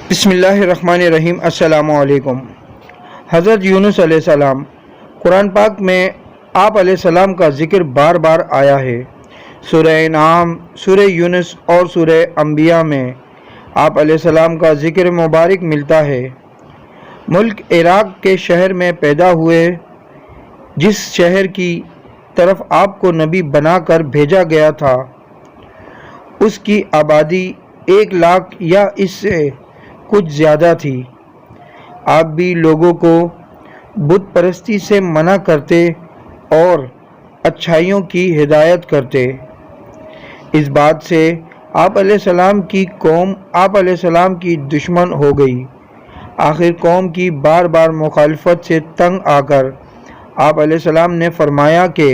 بسم اللہ الرحمن الرحیم۔ السلام علیکم۔ حضرت یونس علیہ السلام، قرآن پاک میں آپ علیہ السلام کا ذکر بار بار آیا ہے۔ سورہ انعام، سورہ یونس اور سورہ انبیاء میں آپ علیہ السلام کا ذکر مبارک ملتا ہے۔ ملک عراق کے شہر میں پیدا ہوئے، جس شہر کی طرف آپ کو نبی بنا کر بھیجا گیا تھا، اس کی آبادی 1 لاکھ یا اس سے کچھ زیادہ تھی۔ آپ بھی لوگوں کو بت پرستی سے منع کرتے اور اچھائیوں کی ہدایت کرتے۔ اس بات سے آپ علیہ السلام کی قوم آپ علیہ السلام کی دشمن ہو گئی۔ آخر قوم کی بار بار مخالفت سے تنگ آ کر آپ علیہ السلام نے فرمایا کہ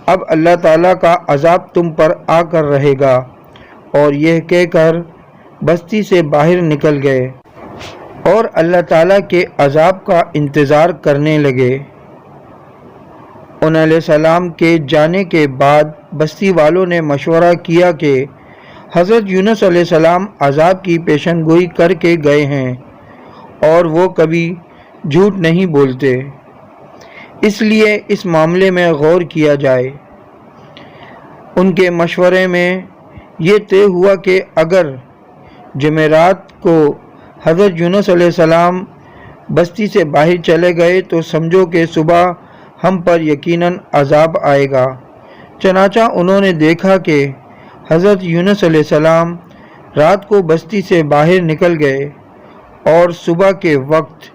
اب اللہ تعالیٰ کا عذاب تم پر آ کر رہے گا، اور یہ کہہ کر بستی سے باہر نکل گئے اور اللہ تعالیٰ کے عذاب کا انتظار کرنے لگے۔ ان علیہ السلام کے جانے کے بعد بستی والوں نے مشورہ کیا کہ حضرت یونس علیہ السلام عذاب کی پیشن گوئی کر کے گئے ہیں اور وہ کبھی جھوٹ نہیں بولتے، اس لیے اس معاملے میں غور کیا جائے۔ ان کے مشورے میں یہ طے ہوا کہ اگر جمعرات کو حضرت یونس علیہ السلام بستی سے باہر چلے گئے تو سمجھو کہ صبح ہم پر یقیناً عذاب آئے گا۔ چنانچہ انہوں نے دیکھا کہ حضرت یونس علیہ السلام رات کو بستی سے باہر نکل گئے اور صبح کے وقت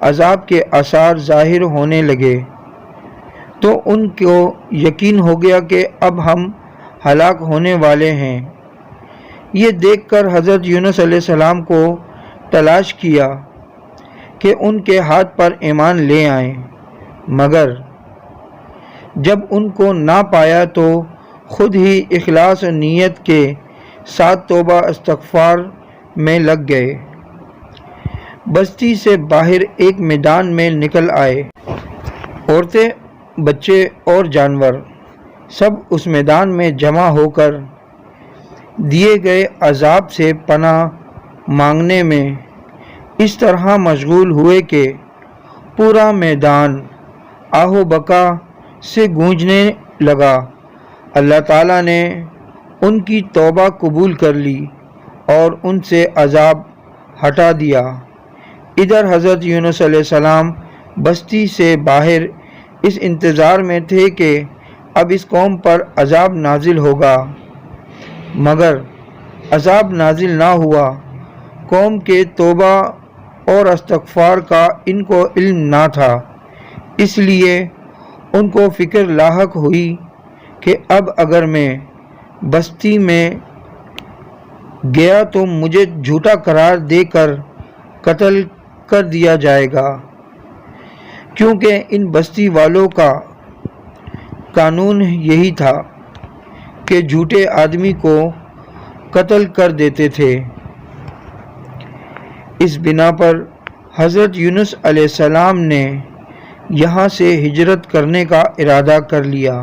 عذاب کے آثار ظاہر ہونے لگے، تو ان کو یقین ہو گیا کہ اب ہم ہلاک ہونے والے ہیں۔ یہ دیکھ کر حضرت یونس علیہ السلام کو تلاش کیا کہ ان کے ہاتھ پر ایمان لے آئیں، مگر جب ان کو نہ پایا تو خود ہی اخلاص و نیت کے ساتھ توبہ استغفار میں لگ گئے۔ بستی سے باہر ایک میدان میں نکل آئے۔ عورتیں، بچے اور جانور سب اس میدان میں جمع ہو کر دیے گئے عذاب سے پناہ مانگنے میں اس طرح مشغول ہوئے کہ پورا میدان آہ و بکا سے گونجنے لگا۔ اللہ تعالیٰ نے ان کی توبہ قبول کر لی اور ان سے عذاب ہٹا دیا۔ ادھر حضرت یونس علیہ السلام بستی سے باہر اس انتظار میں تھے کہ اب اس قوم پر عذاب نازل ہوگا، مگر عذاب نازل نہ ہوا۔ قوم کے توبہ اور استغفار کا ان کو علم نہ تھا، اس لیے ان کو فکر لاحق ہوئی کہ اب اگر میں بستی میں گیا تو مجھے جھوٹا قرار دے کر قتل کر دیا جائے گا، کیونکہ ان بستی والوں کا قانون یہی تھا کہ جھوٹے آدمی کو قتل کر دیتے تھے۔ اس بنا پر حضرت یونس علیہ السلام نے یہاں سے ہجرت کرنے کا ارادہ کر لیا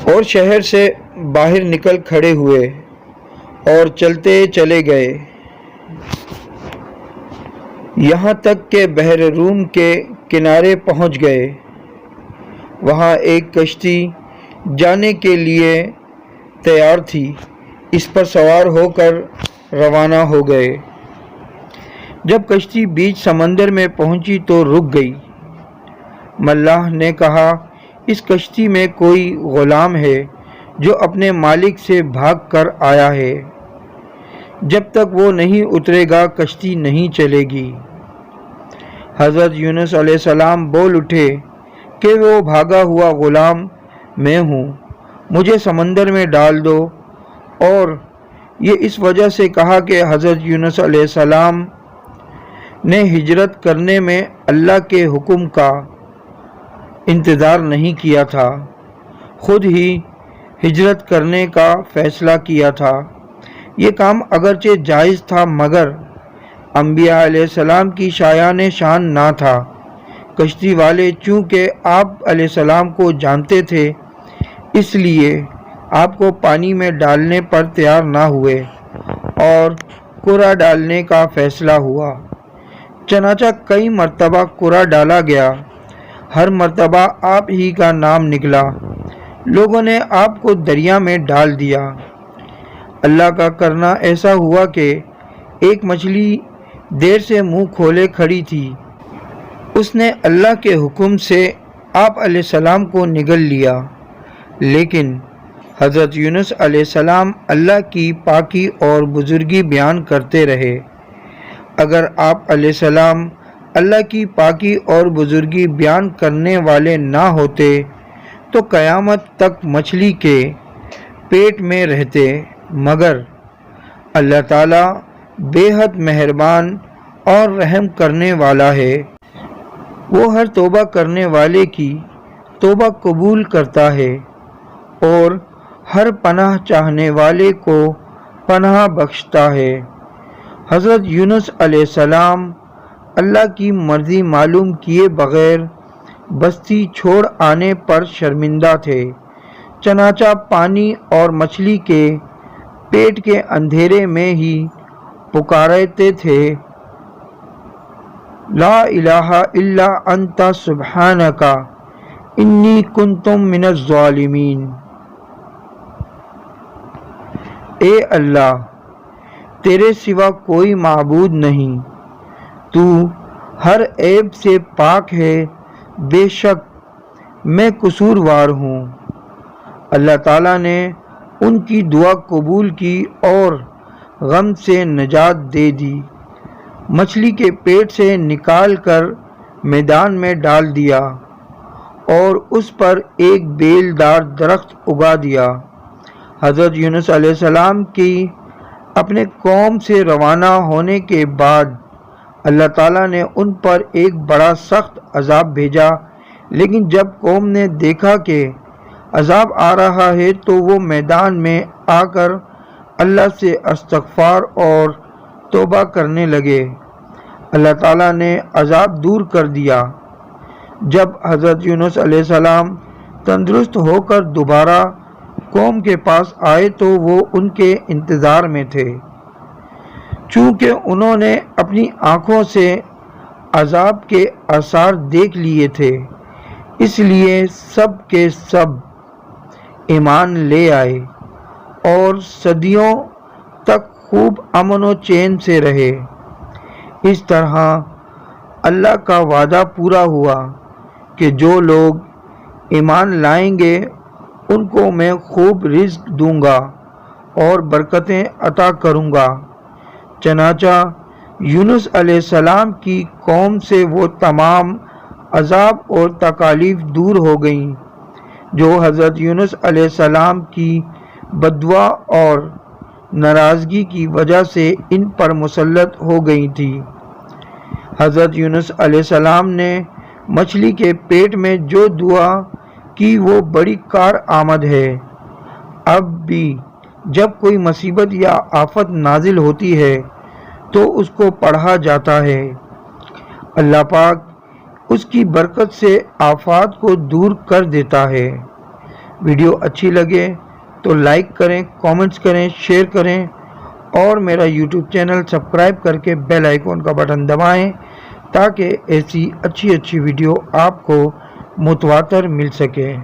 اور شہر سے باہر نکل کھڑے ہوئے اور چلتے چلے گئے، یہاں تک کہ بحر روم کے کنارے پہنچ گئے۔ وہاں ایک کشتی جانے کے لیے تیار تھی، اس پر سوار ہو کر روانہ ہو گئے۔ جب کشتی بیچ سمندر میں پہنچی تو رک گئی۔ ملاح نے کہا، اس کشتی میں کوئی غلام ہے جو اپنے مالک سے بھاگ کر آیا ہے، جب تک وہ نہیں اترے گا کشتی نہیں چلے گی۔ حضرت یونس علیہ السلام بول اٹھے کہ وہ بھاگا ہوا غلام میں ہوں، مجھے سمندر میں ڈال دو۔ اور یہ اس وجہ سے کہا کہ حضرت یونس علیہ السلام نے ہجرت کرنے میں اللہ کے حکم کا انتظار نہیں کیا تھا، خود ہی ہجرت کرنے کا فیصلہ کیا تھا۔ یہ کام اگرچہ جائز تھا، مگر انبیاء علیہ السلام کی شایان شان نہ تھا۔ کشتی والے چونکہ آپ علیہ السلام کو جانتے تھے، اس لیے آپ کو پانی میں ڈالنے پر تیار نہ ہوئے اور قرآ ڈالنے کا فیصلہ ہوا۔ چنانچہ کئی مرتبہ قرآ ڈالا گیا، ہر مرتبہ آپ ہی کا نام نکلا۔ لوگوں نے آپ کو دریا میں ڈال دیا۔ اللہ کا کرنا ایسا ہوا کہ ایک مچھلی دیر سے منہ کھولے کھڑی تھی۔ اس نے اللہ کے حکم سے آپ علیہ السلام کو نگل لیا، لیکن حضرت یونس علیہ السلام اللہ کی پاکی اور بزرگی بیان کرتے رہے۔ اگر آپ علیہ السلام اللہ کی پاکی اور بزرگی بیان کرنے والے نہ ہوتے تو قیامت تک مچھلی کے پیٹ میں رہتے، مگر اللہ تعالیٰ بے حد مہربان اور رحم کرنے والا ہے۔ وہ ہر توبہ کرنے والے کی توبہ قبول کرتا ہے اور ہر پناہ چاہنے والے کو پناہ بخشتا ہے۔ حضرت یونس علیہ السلام اللہ کی مرضی معلوم کیے بغیر بستی چھوڑ آنے پر شرمندہ تھے، چنانچہ پانی اور مچھلی کے پیٹ کے اندھیرے میں ہی پکارتے تھے، لا الہ الا انت سبحانک انی کنت من الظالمین۔ اے اللہ، تیرے سوا کوئی معبود نہیں، تو ہر عیب سے پاک ہے، بے شک میں قصوروار ہوں۔ اللہ تعالیٰ نے ان کی دعا قبول کی اور غم سے نجات دے دی، مچھلی کے پیٹ سے نکال کر میدان میں ڈال دیا اور اس پر ایک بیل دار درخت اگا دیا۔ حضرت یونس علیہ السلام کی اپنے قوم سے روانہ ہونے کے بعد اللہ تعالیٰ نے ان پر ایک بڑا سخت عذاب بھیجا، لیکن جب قوم نے دیکھا کہ عذاب آ رہا ہے تو وہ میدان میں آ کر اللہ سے استغفار اور توبہ کرنے لگے۔ اللہ تعالیٰ نے عذاب دور کر دیا۔ جب حضرت یونس علیہ السلام تندرست ہو کر دوبارہ قوم کے پاس آئے تو وہ ان کے انتظار میں تھے۔ چونکہ انہوں نے اپنی آنکھوں سے عذاب کے آثار دیکھ لیے تھے، اس لیے سب کے سب ایمان لے آئے اور صدیوں تک خوب امن و چین سے رہے۔ اس طرح اللہ کا وعدہ پورا ہوا کہ جو لوگ ایمان لائیں گے ان کو میں خوب رزق دوں گا اور برکتیں عطا کروں گا۔ چنانچہ یونس علیہ السلام کی قوم سے وہ تمام عذاب اور تکالیف دور ہو گئیں جو حضرت یونس علیہ السلام کی بددعا اور ناراضگی کی وجہ سے ان پر مسلط ہو گئی تھی۔ حضرت یونس علیہ السلام نے مچھلی کے پیٹ میں جو دعا کی وہ بڑی کارآمد ہے۔ اب بھی جب کوئی مصیبت یا آفت نازل ہوتی ہے تو اس کو پڑھا جاتا ہے، اللہ پاک اس کی برکت سے آفات کو دور کر دیتا ہے۔ ویڈیو اچھی لگے تو لائک کریں، کامنٹس کریں، شیئر کریں اور میرا یوٹیوب چینل سبسکرائب کر کے بیل آئیکن کا بٹن دبائیں تاکہ ایسی اچھی ویڈیو آپ کو متواتر مل سکے۔